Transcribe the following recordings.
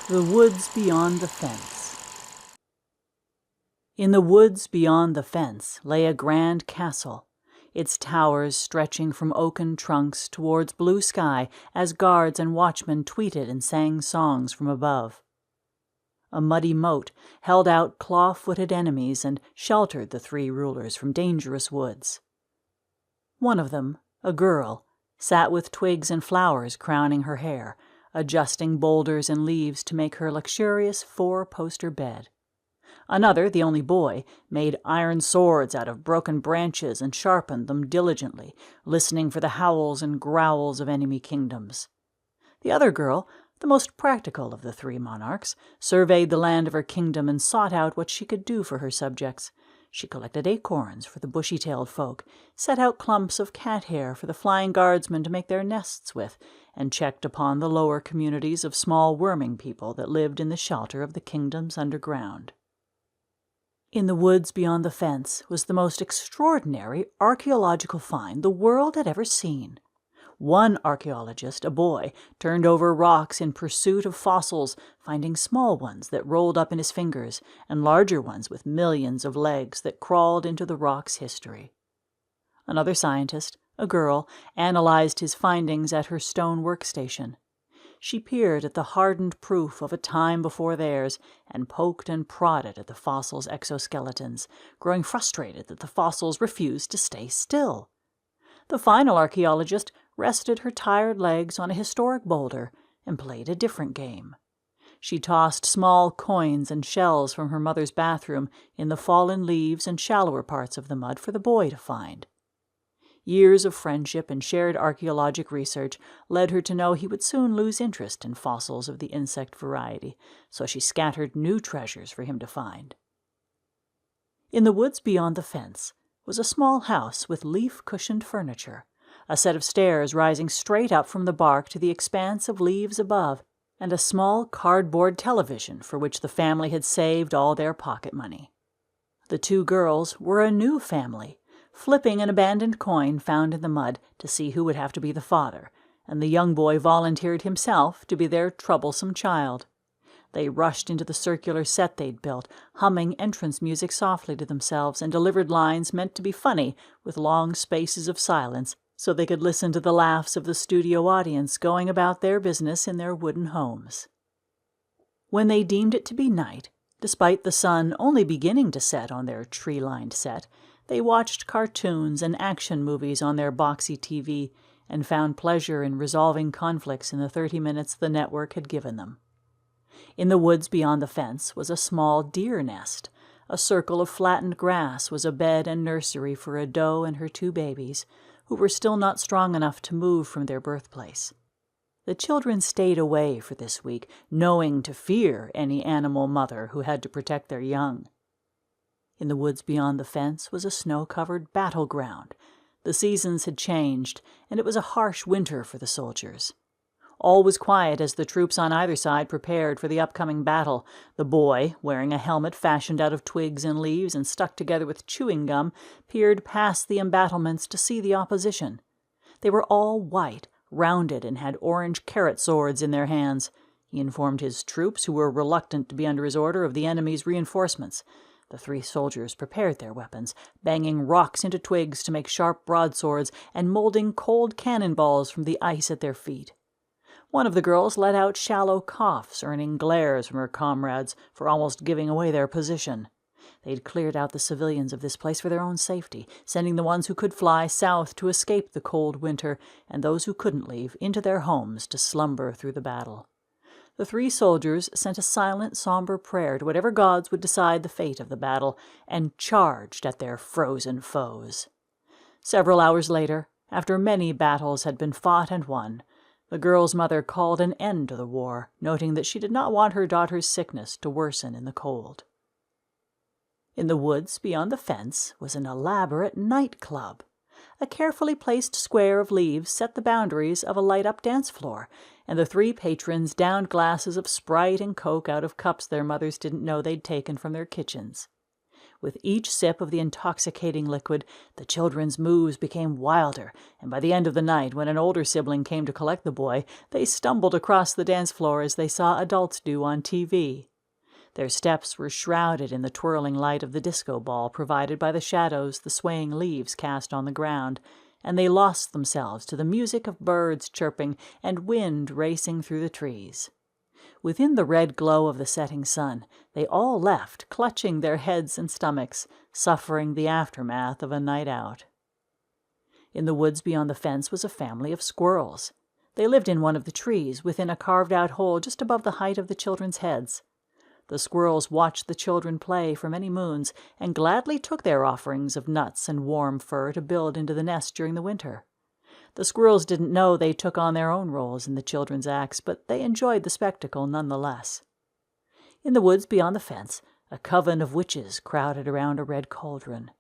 The Woods Beyond the Fence. In the woods beyond the fence lay a grand castle, its towers stretching from oaken trunks towards blue sky as guards and watchmen tweeted and sang songs from above. A muddy moat held out claw-footed enemies and sheltered the three rulers from dangerous woods. One of them, a girl, sat with twigs and flowers crowning her hair, adjusting boulders and leaves to make her luxurious four-poster bed. Another, the only boy, made iron swords out of broken branches and sharpened them diligently, listening for the howls and growls of enemy kingdoms. The other girl, the most practical of the three monarchs, surveyed the land of her kingdom and sought out what she could do for her subjects. She collected acorns for the bushy-tailed folk, set out clumps of cat hair for the flying guardsmen to make their nests with, and checked upon the lower communities of small worming people that lived in the shelter of the kingdoms underground. In the woods beyond the fence was the most extraordinary archaeological find the world had ever seen. One archaeologist, a boy, turned over rocks in pursuit of fossils, finding small ones that rolled up in his fingers and larger ones with millions of legs that crawled into the rock's history. Another scientist, a girl, analyzed his findings at her stone workstation. She peered at the hardened proof of a time before theirs and poked and prodded at the fossils' exoskeletons, growing frustrated that the fossils refused to stay still. The final archaeologist rested her tired legs on a historic boulder and played a different game. She tossed small coins and shells from her mother's bathroom in the fallen leaves and shallower parts of the mud for the boy to find. Years of friendship and shared archaeologic research led her to know he would soon lose interest in fossils of the insect variety, so she scattered new treasures for him to find. In the woods beyond the fence was a small house with leaf-cushioned furniture, a set of stairs rising straight up from the bark to the expanse of leaves above, and a small cardboard television for which the family had saved all their pocket money. The two girls were a new family, flipping an abandoned coin found in the mud to see who would have to be the father, and the young boy volunteered himself to be their troublesome child. They rushed into the circular set they'd built, humming entrance music softly to themselves, and delivered lines meant to be funny with long spaces of silence so they could listen to the laughs of the studio audience going about their business in their wooden homes. When they deemed it to be night, despite the sun only beginning to set on their tree-lined set, they watched cartoons and action movies on their boxy TV and found pleasure in resolving conflicts in the 30 minutes the network had given them. In the woods beyond the fence was a small deer nest. A circle of flattened grass was a bed and nursery for a doe and her two babies, who were still not strong enough to move from their birthplace. The children stayed away for this week, knowing to fear any animal mother who had to protect their young. In the woods beyond the fence was a snow-covered battleground. The seasons had changed, and it was a harsh winter for the soldiers. All was quiet as the troops on either side prepared for the upcoming battle. The boy, wearing a helmet fashioned out of twigs and leaves and stuck together with chewing gum, peered past the embattlements to see the opposition. They were all white, rounded, and had orange carrot swords in their hands. He informed his troops, who were reluctant to be under his order, of the enemy's reinforcements. The three soldiers prepared their weapons, banging rocks into twigs to make sharp broadswords and molding cold cannonballs from the ice at their feet. One of the girls let out shallow coughs, earning glares from her comrades for almost giving away their position. They'd cleared out the civilians of this place for their own safety, sending the ones who could fly south to escape the cold winter, and those who couldn't leave into their homes to slumber through the battle. The three soldiers sent a silent, somber prayer to whatever gods would decide the fate of the battle, and charged at their frozen foes. Several hours later, after many battles had been fought and won, the girl's mother called an end to the war, noting that she did not want her daughter's sickness to worsen in the cold. In the woods beyond the fence was an elaborate night-club. A carefully placed square of leaves set the boundaries of a light-up dance floor, and the three patrons downed glasses of Sprite and Coke out of cups their mothers didn't know they'd taken from their kitchens. With each sip of the intoxicating liquid, the children's moves became wilder, and by the end of the night, when an older sibling came to collect the boy, they stumbled across the dance floor as they saw adults do on TV. Their steps were shrouded in the twirling light of the disco ball provided by the shadows the swaying leaves cast on the ground, and they lost themselves to the music of birds chirping and wind racing through the trees. Within the red glow of the setting sun, they all left, clutching their heads and stomachs, suffering the aftermath of a night out. In the woods beyond the fence was a family of squirrels. They lived in one of the trees, within a carved-out hole just above the height of the children's heads. The squirrels watched the children play for many moons, and gladly took their offerings of nuts and warm fur to build into the nest during the winter. The squirrels didn't know they took on their own roles in the children's acts, but they enjoyed the spectacle nonetheless. In the woods beyond the fence, a coven of witches crowded around a red cauldron.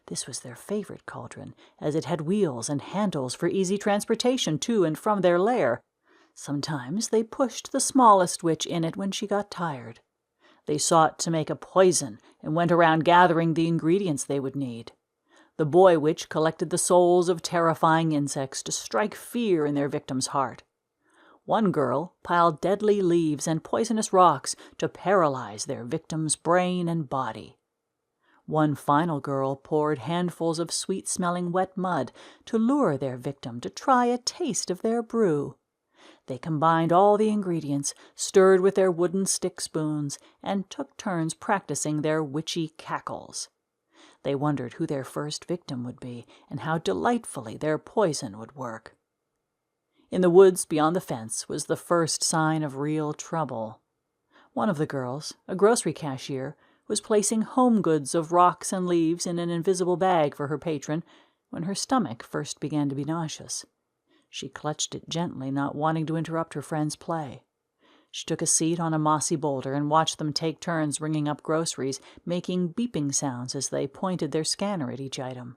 This was their favorite cauldron, as it had wheels and handles for easy transportation to and from their lair. Sometimes they pushed the smallest witch in it when she got tired. They sought to make a poison and went around gathering the ingredients they would need. The boy witch collected the souls of terrifying insects to strike fear in their victim's heart. One girl piled deadly leaves and poisonous rocks to paralyze their victim's brain and body. One final girl poured handfuls of sweet-smelling wet mud to lure their victim to try a taste of their brew. They combined all the ingredients, stirred with their wooden stick spoons, and took turns practicing their witchy cackles. They wondered who their first victim would be, and how delightfully their poison would work. In the woods beyond the fence was the first sign of real trouble. One of the girls, a grocery cashier, was placing home goods of rocks and leaves in an invisible bag for her patron when her stomach first began to be nauseous. She clutched it gently, not wanting to interrupt her friend's play. She took a seat on a mossy boulder and watched them take turns ringing up groceries, making beeping sounds as they pointed their scanner at each item.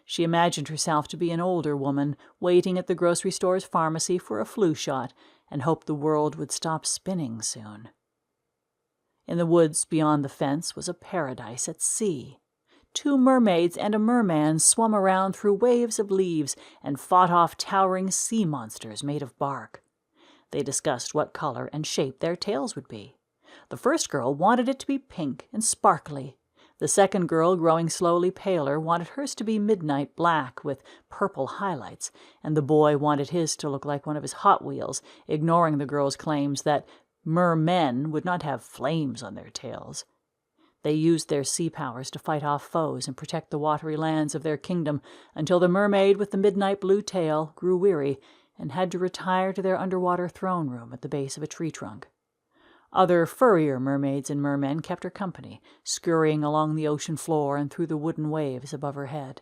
She imagined herself to be an older woman, waiting at the grocery store's pharmacy for a flu shot, and hoped the world would stop spinning soon. In the woods beyond the fence was a paradise at sea. 2 mermaids and a merman swum around through waves of leaves and fought off towering sea monsters made of bark. They discussed what color and shape their tails would be. The first girl wanted it to be pink and sparkly. The second girl, growing slowly paler, wanted hers to be midnight black with purple highlights, and the boy wanted his to look like one of his Hot Wheels, ignoring the girl's claims that mermen would not have flames on their tails. They used their sea powers to fight off foes and protect the watery lands of their kingdom until the mermaid with the midnight blue tail grew weary and had to retire to their underwater throne room at the base of a tree trunk. Other furrier mermaids and mermen kept her company, scurrying along the ocean floor and through the wooden waves above her head.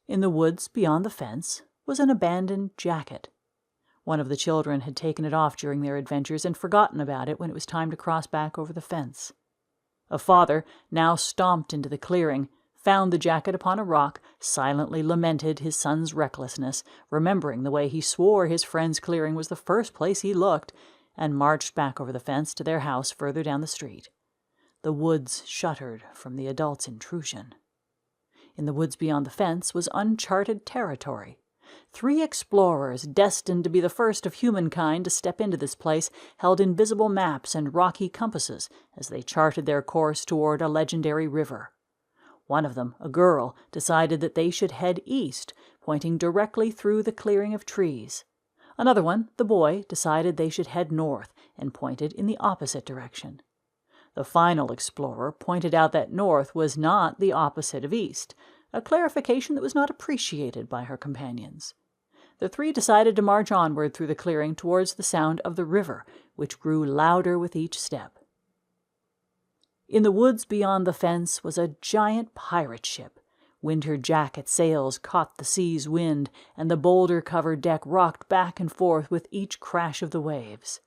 In the woods beyond the fence was an abandoned jacket. One of the children had taken it off during their adventures and forgotten about it when it was time to cross back over the fence. A father, now stomped into the clearing, found the jacket upon a rock, silently lamented his son's recklessness, remembering the way he swore his friend's clearing was the first place he looked, and marched back over the fence to their house further down the street. The woods shuddered from the adult's intrusion. In the woods beyond the fence was uncharted territory. 3 explorers, destined to be the first of humankind to step into this place, held invisible maps and rocky compasses as they charted their course toward a legendary river. One of them, a girl, decided that they should head east, pointing directly through the clearing of trees. Another one, the boy, decided they should head north and pointed in the opposite direction. The final explorer pointed out that north was not the opposite of east, a clarification that was not appreciated by her companions. The 3 decided to march onward through the clearing towards the sound of the river, which grew louder with each step. In the woods beyond the fence was a giant pirate ship. Winter jacket sails caught the sea's wind, and the boulder-covered deck rocked back and forth with each crash of the waves.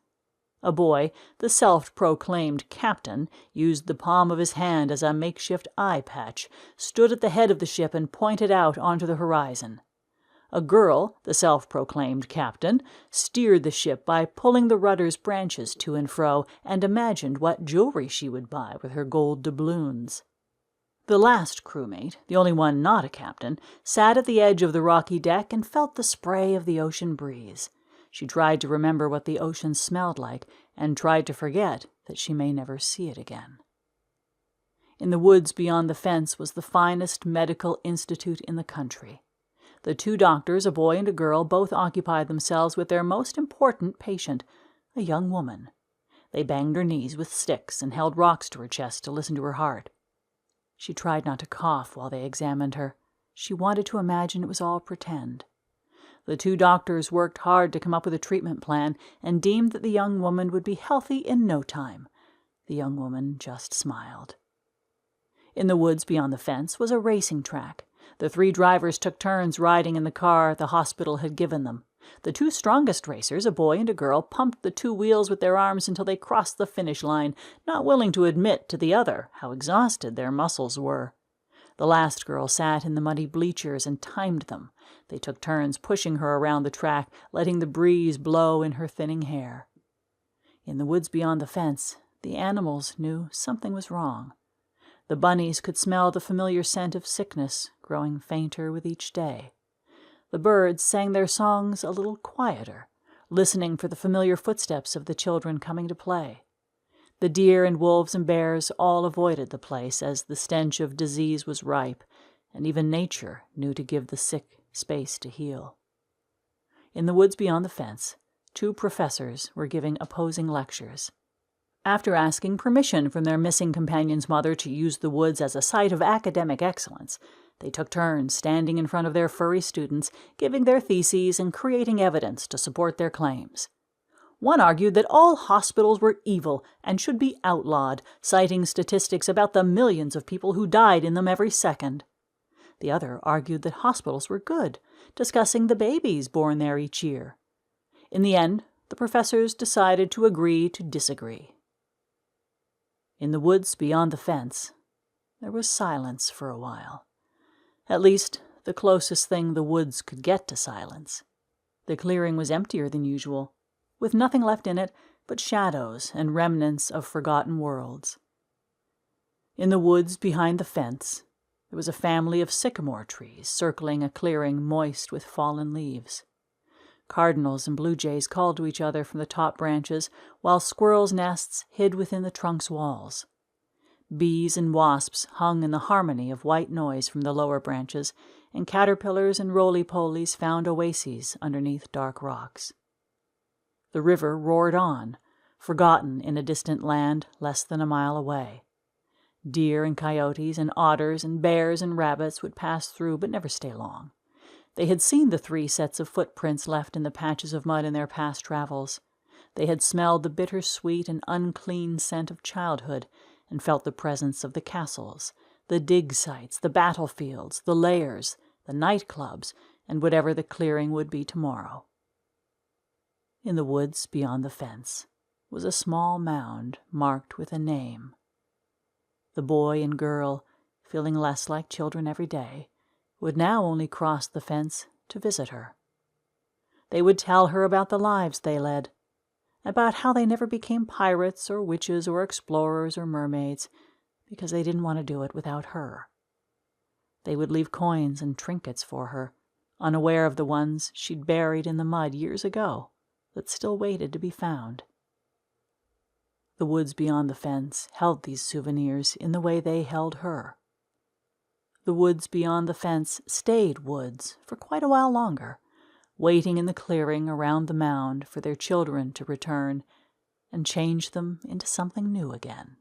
A boy, the self-proclaimed captain, used the palm of his hand as a makeshift eye patch, stood at the head of the ship and pointed out onto the horizon. A girl, the self-proclaimed captain, steered the ship by pulling the rudder's branches to and fro and imagined what jewelry she would buy with her gold doubloons. The last crewmate, the only one not a captain, sat at the edge of the rocky deck and felt the spray of the ocean breeze. She tried to remember what the ocean smelled like, and tried to forget that she may never see it again. In the woods beyond the fence was the finest medical institute in the country. The two doctors, a boy and a girl, both occupied themselves with their most important patient, a young woman. They banged her knees with sticks and held rocks to her chest to listen to her heart. She tried not to cough while they examined her. She wanted to imagine it was all pretend. The two doctors worked hard to come up with a treatment plan and deemed that the young woman would be healthy in no time. The young woman just smiled. In the woods beyond the fence was a racing track. The three drivers took turns riding in the car the hospital had given them. The two strongest racers, a boy and a girl, pumped the two wheels with their arms until they crossed the finish line, not willing to admit to the other how exhausted their muscles were. The last girl sat in the muddy bleachers and timed them. They took turns pushing her around the track, letting the breeze blow in her thinning hair. In the woods beyond the fence, the animals knew something was wrong. The bunnies could smell the familiar scent of sickness, growing fainter with each day. The birds sang their songs a little quieter, listening for the familiar footsteps of the children coming to play. The deer and wolves and bears all avoided the place as the stench of disease was ripe, and even nature knew to give the sick space to heal. In the woods beyond the fence, two professors were giving opposing lectures. After asking permission from their missing companion's mother to use the woods as a site of academic excellence, they took turns standing in front of their furry students, giving their theses and creating evidence to support their claims. One argued that all hospitals were evil and should be outlawed, citing statistics about the millions of people who died in them every second. The other argued that hospitals were good, discussing the babies born there each year. In the end, the professors decided to agree to disagree. In the woods beyond the fence, there was silence for a while. At least, the closest thing the woods could get to silence. The clearing was emptier than usual, with nothing left in it but shadows and remnants of forgotten worlds. In the woods behind the fence, there was a family of sycamore trees circling a clearing moist with fallen leaves. Cardinals and blue jays called to each other from the top branches, while squirrels' nests hid within the trunk's walls. Bees and wasps hung in the harmony of white noise from the lower branches, and caterpillars and roly-polies found oases underneath dark rocks. The river roared on, forgotten in a distant land less than a mile away. Deer and coyotes and otters and bears and rabbits would pass through but never stay long. They had seen the 3 sets of footprints left in the patches of mud in their past travels. They had smelled the bittersweet and unclean scent of childhood and felt the presence of the castles, the dig sites, the battlefields, the lairs, the nightclubs, and whatever the clearing would be tomorrow. In the woods beyond the fence was a small mound marked with a name. The boy and girl, feeling less like children every day, would now only cross the fence to visit her. They would tell her about the lives they led, about how they never became pirates or witches or explorers or mermaids, because they didn't want to do it without her. They would leave coins and trinkets for her, unaware of the ones she'd buried in the mud years ago that still waited to be found. The woods beyond the fence held these souvenirs in the way they held her. The woods beyond the fence stayed woods for quite a while longer, waiting in the clearing around the mound for their children to return and change them into something new again.